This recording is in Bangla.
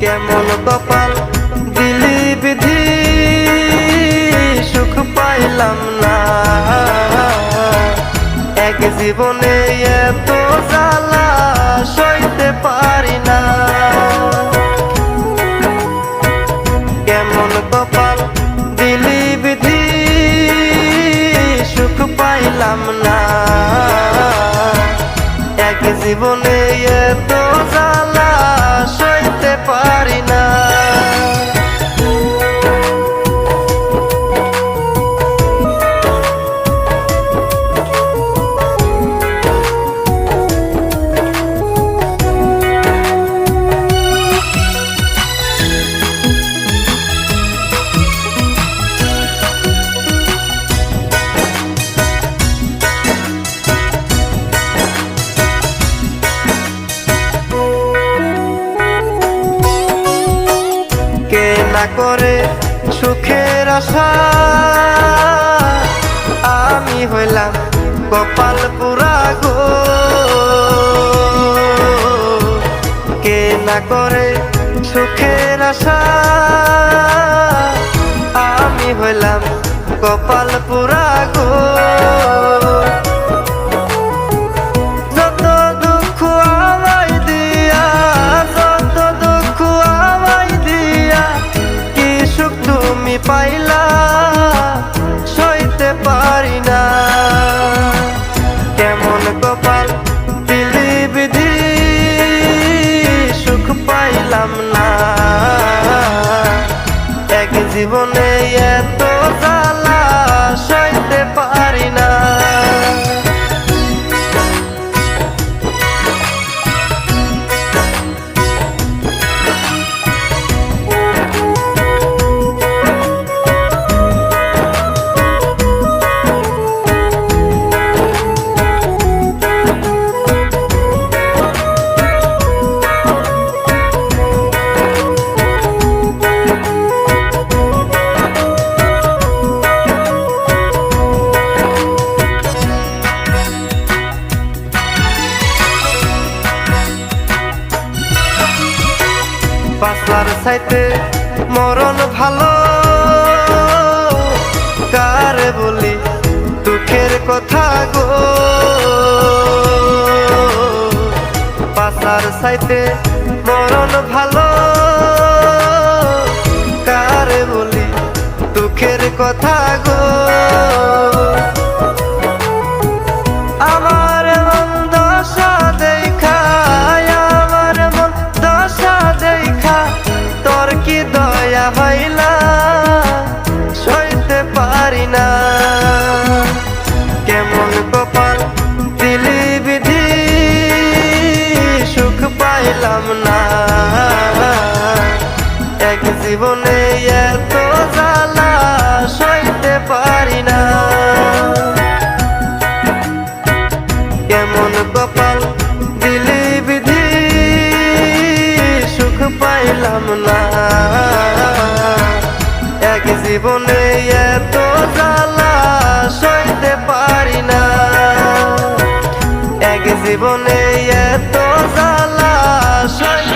কেমন কপাল দিলি বিধি, সুখ পাইলাম না। এক জীবনে এত জ্বালা সইতে পারি না। কেমন কপাল দিলি বিধি, সুখ পাইলাম না। এক জীবনে এত জ্বালা সইতে পারি না। না করে সুখের আশা, আমি হইলাম কপাল পুরা গো। কে না করে সুখের আশা, আমি হইলাম কপাল পুরা গো। পাইলা সইতে পারি না। কেমন কপাল দিলি বিধি, সুখ পাইলাম না। এক জীবনে এত জ্বালা সইতে পারি না। বাঁচার চাইতে মরণ ভালো, কারে বলি দুঃখের কথা গো। বাঁচার চাইতে মরণ ভালো, কারে বলি দুঃখের কথা গো। আমার মন দশা দেখা, আমার মন দশা দেখা, তোর কি দয়া হইলা সইতে পারি না। কেমন কপাল দিলি বিধি, সুখ পাইলাম না। এক জীবনে এত জ্বালা সইতে পারি না। কেমন কপাল দিলি বিধি, সুখ পাইলাম না। এক জীবনে এত জ্বালা সইতে পারি না। এক জীবনে এত জ্বালা সইতে